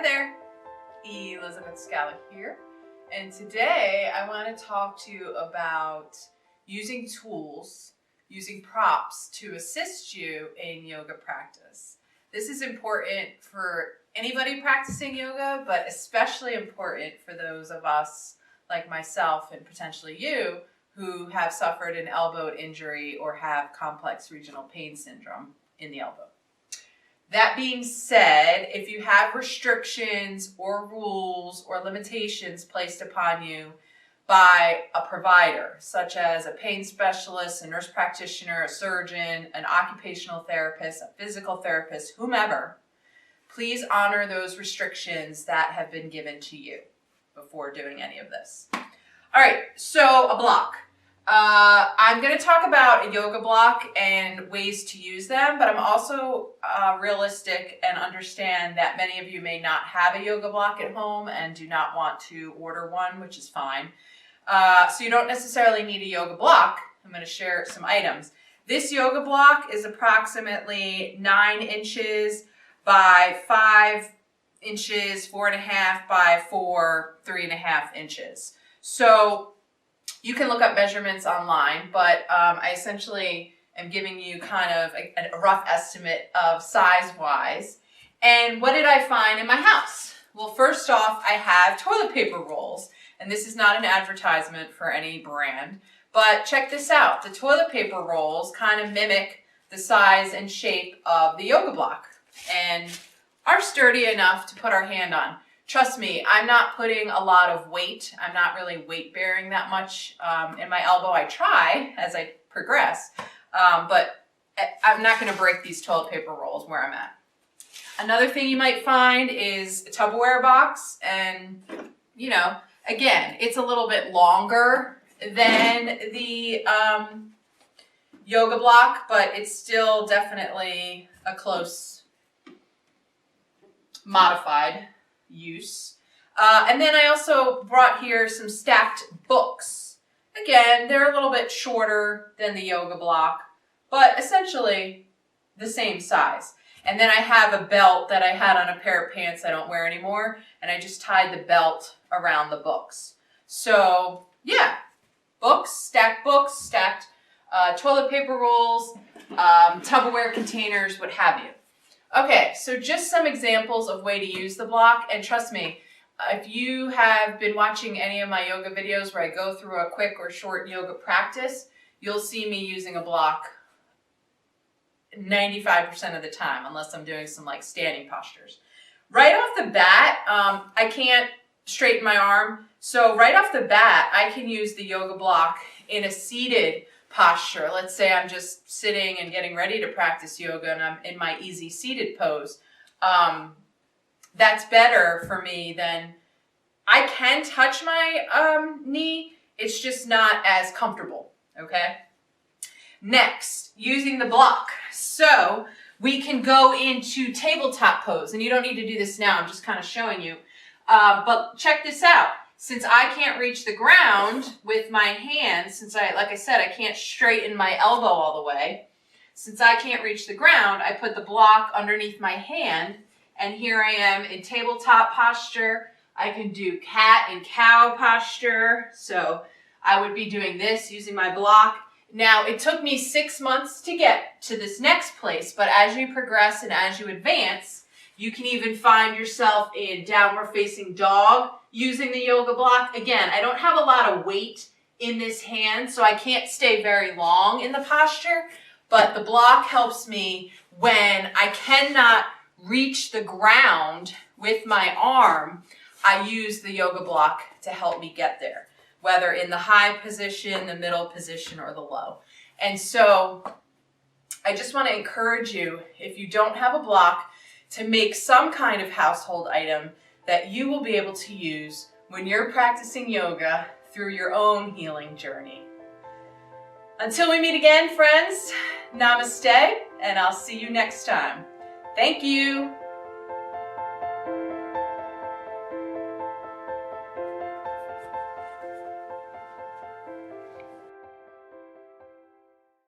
Hi there, Elizabeth Scala here, and today I want to talk to you about using tools, using props to assist you in yoga practice. This is important for anybody practicing yoga, but especially important for those of us like myself and potentially you who have suffered an elbow injury or have complex regional pain syndrome in the elbow. That being said, if you have restrictions or rules or limitations placed upon you by a provider, such as a pain specialist, a nurse practitioner, a surgeon, an occupational therapist, a physical therapist, whomever, please honor those restrictions that have been given to you before doing any of this. All right, so a block. I'm going to talk about a yoga block and ways to use them, but I'm also realistic and understand that many of you may not have a yoga block at home and do not want to order one, which is fine. So you don't necessarily need a yoga block. I'm going to share some items. This yoga block is approximately 9 inches by 5 inches, 4.5 by 3.5 inches. So you can look up measurements online, but I essentially am giving you kind of a rough estimate of size-wise. And what did I find in my house? Well, first off, I have toilet paper rolls, and this is not an advertisement for any brand, but check this out. The toilet paper rolls kind of mimic the size and shape of the yoga block and are sturdy enough to put our hand on. Trust me, I'm not putting a lot of weight. I'm not really weight bearing that much in my elbow. I try as I progress, but I'm not going to break these toilet paper rolls where I'm at. Another thing you might find is a Tupperware box, and you know, again, it's a little bit longer than the yoga block, but it's still definitely a close modified use. And then I also brought here some stacked books. Again, they're a little bit shorter than the yoga block, but essentially the same size. And then I have a belt that I had on a pair of pants I don't wear anymore, and I just tied the belt around the books. So yeah, stacked toilet paper rolls, Tupperware containers, what have you. Okay, so just some examples of way to use the block, and trust me, if you have been watching any of my yoga videos where I go through a quick or short yoga practice, you'll see me using a block 95% of the time, unless I'm doing some like standing postures. Right off the bat, I can't straighten my arm, so right off the bat, I can use the yoga block in a seated posture. Let's say I'm just sitting and getting ready to practice yoga and I'm in my easy seated pose. That's better for me than, I can touch my knee, it's just not as comfortable, okay? Next, using the block. So we can go into tabletop pose, and you don't need to do this now, I'm just kind of showing you. But check this out. Since I can't reach the ground with my hands, like I said, I can't straighten my elbow all the way. Since I can't reach the ground, I put the block underneath my hand, and here I am in tabletop posture. I can do cat and cow posture. So I would be doing this using my block. Now, it took me 6 months to get to this next place, but as you progress and as you advance, you can even find yourself in downward facing dog using the yoga block. Again, I don't have a lot of weight in this hand, so I can't stay very long in the posture, but the block helps me when I cannot reach the ground with my arm. I use the yoga block to help me get there, whether in the high position, the middle position, or the low. And so I just want to encourage you, if you don't have a block, to make some kind of household item that you will be able to use when you're practicing yoga through your own healing journey. Until we meet again, friends, namaste, and I'll see you next time. Thank you.